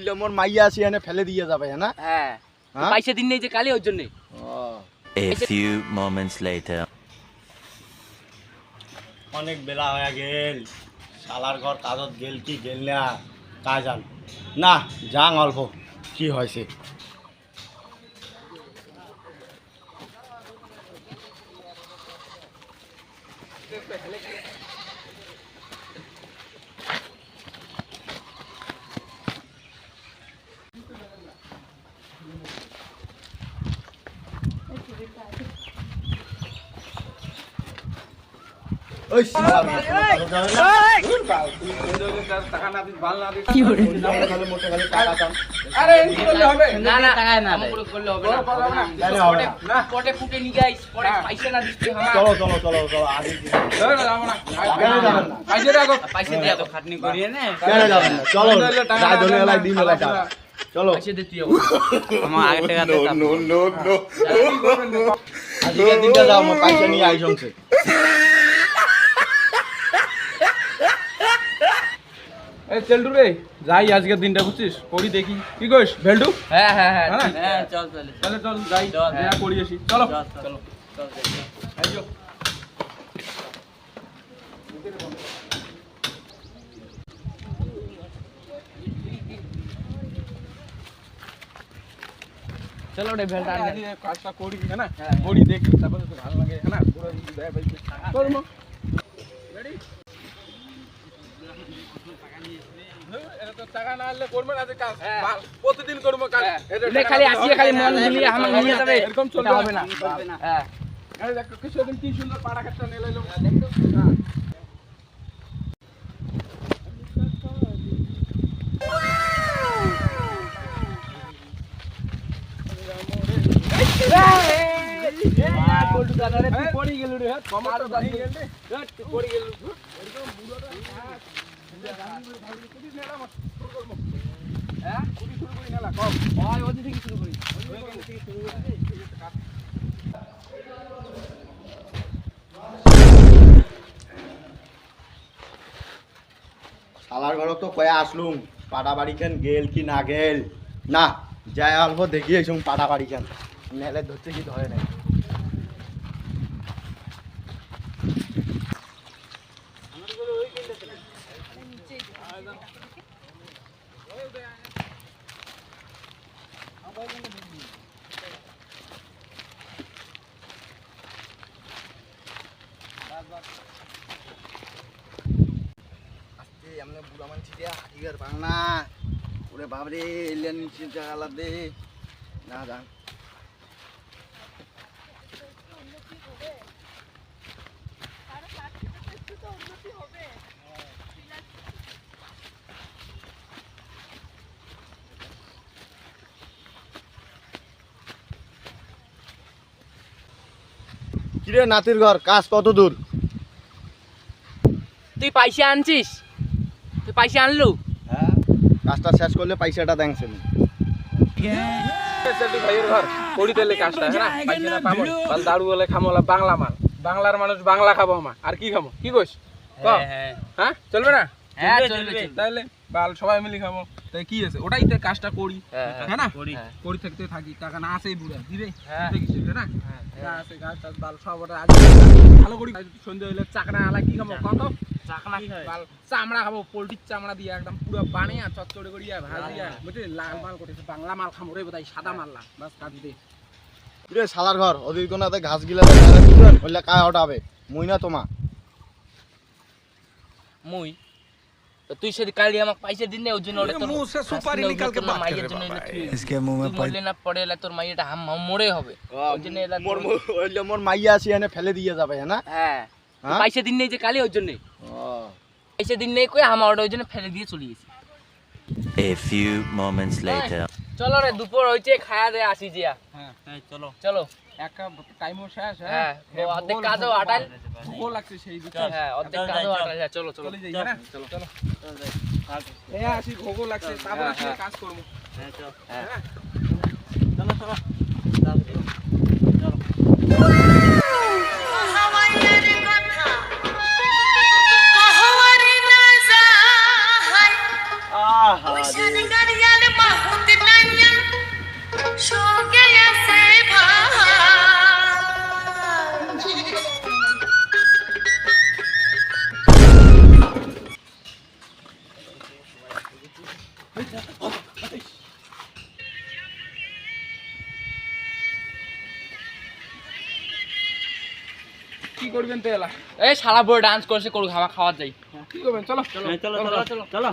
হইলে মোর মাইয়া আসি এনে ফেলে দিয়ে যাবে না? হ্যাঁ পয়সা দিন নেই যে কালি ওর জন্য। A few moments later. অনেক বেলা হয়ে গেল, শালার ঘর কাজত গেল কি গেল না তা জান না, যাং অল্প কি হয়েছে। ওই শালা টাকা না দিস ভালো না দিস কি করে তাহলে মোটে খালি টাকা দাম। আরে এমনি করলে হবে না না টাকা না করে করলে হবে না পটে ফুটে নি গাইস পরে পয়সা না দিতে আমরা। চলো চলো চলো চলো আগে কেন যাবো না পয়সা রাখো পয়সা দিয়া তো খাটনি করিয়ে না কেন যাবেন না চলো রাত হলে এলাই দিন এলাই টাকা চলো পয়সা দিতে হবে আমার আগে টাকা দে নো নো নো আজকে দিনটা যাও আমার পয়সা নিয়ে আই সংসে। এই চেলটু রে যাই আজকের দিনটা বুঝছিস করি দেখি কি কইস ভেলটু? হ্যাঁ হ্যাঁ হ্যাঁ হ্যাঁ চল চল চল চল যাই দেখা করি আসি চলো চলো চল আইজো। চলো রে ভেলটা আজকে কাজটা করি না করি দেখি তারপর তো ভালো লাগে না পুরো দেয় ভাই করব রেডি। এটা তো টাকা না আনলে করবে না যে কাজ প্রতিদিন করবো কাজ এটা খালি আসিয়ে খালি মন ভুলিয়ে আমার নিয়ে যাবে এরকম চলবে হবে না হ্যাঁ এই দেখো কিছুদিন কি সুন্দর পাড়া কাটটা নিয়ে লাইলো পড়ি গেল রে কমাটো দাঁড়ি গেল তুই পড়ি গেল এরকম বুড়োটা হ্যাঁ কুড়ি শুরু করি না কম ওই ওদি থেকে শুরু করি শালার ঘর তো কয়ে আসলুম পাড়া বাড়ি কেন গেল কি না গেল না যাই অল্প দেখি এসম পাড়া বাড়ি কেন নেলে ধরছে কি ধরে নাই। हमने बुरा मन छिड़िया इधर भागना पूरे बाबरे एलियन नीचे जगह ला दे ना जान কিরে নাতির ঘর কাজ কত দূর? তুই পয়সা আনছিস? তুই পয়সা আনলু? হ্যাঁ কাজটা শেষ করলে পয়সাটা দেংছেন। সেটি ভাইয়ের ঘর করি দিলে কাজটা হ্যাঁ পয়সা না পাবো কাল দাড়ু বলে খামোলা বাংলা মাল বাংলার মানুষ বাংলা খাবো মা আর কি খাবো কি কইস হ্যাঁ চলবে না? হ্যাঁ চলবে তাহলে বাল সবাই মিলে খাবো তাই কি আছে ওটাই তো কাজটা করি হ্যাঁ না করি থাকতে থাকি টাকা না আসেই বুড়া দিবে কিছু না আছে গাছ টাছ বাল সব ওটা ভালো করি সন্ধ্যে হইলে চাকরা আলা কি খাবো কত চাকনা বাল চামড়া খাবো পোল্ট্রির চামড়া দিয়ে একদম পুরো বানিয়ে চচ্চড়ে করিয়া ভাজিয়া বুঝলি লাল মাল করেছে বাংলা মাল খামো রে বোধহয় সাদা মাল না বাস কাজ দে কিরে শালার ঘর ওদের কোনাতে ঘাস গিলা হইলে কায় হটাবে মুই না তোমা মুই তো তুই সেদি কালি আমাকে পয়সা দিন না ওর জন্য ওরে তোর মুখ সে সুপারি নিকাল के बात कर इसके मुंह में মরলে না পড়েলা তোর মাইয়াটা হাম মরে হবে ওর জন্য এলা মোর মাইয়া আসি এনে ফেলে দিয়ে যাবে না? হ্যাঁ পয়সা দিন নেই যে কালি ওর জন্য পয়সা দিন নেই কই আমার ওর জন্য ফেলে দিয়ে চলে গেছি। A few moments later. চলো রে দুপুর হইছে খায়া দে আসি জিয়া। হ্যাঁ চলো চলো একটা টাইমও শেষ হ্যাঁ অর্ধেক কাজও আটাল ভুকও লাগছে সেই দিকে হ্যাঁ অর্ধেক কাজও আটাল চলো চলো চলে যাই না চলো চলো এই আসি ভুকও লাগছে তারপর আসি কাজ করব হ্যাঁ চলো হ্যাঁ চলো চলো আহা কি করবেন তো এলা? এই শালা বড় ডান্স করছে, করুক, খাওয়া যাই। কি করবেন? চলো চলো চলো চলো চলো।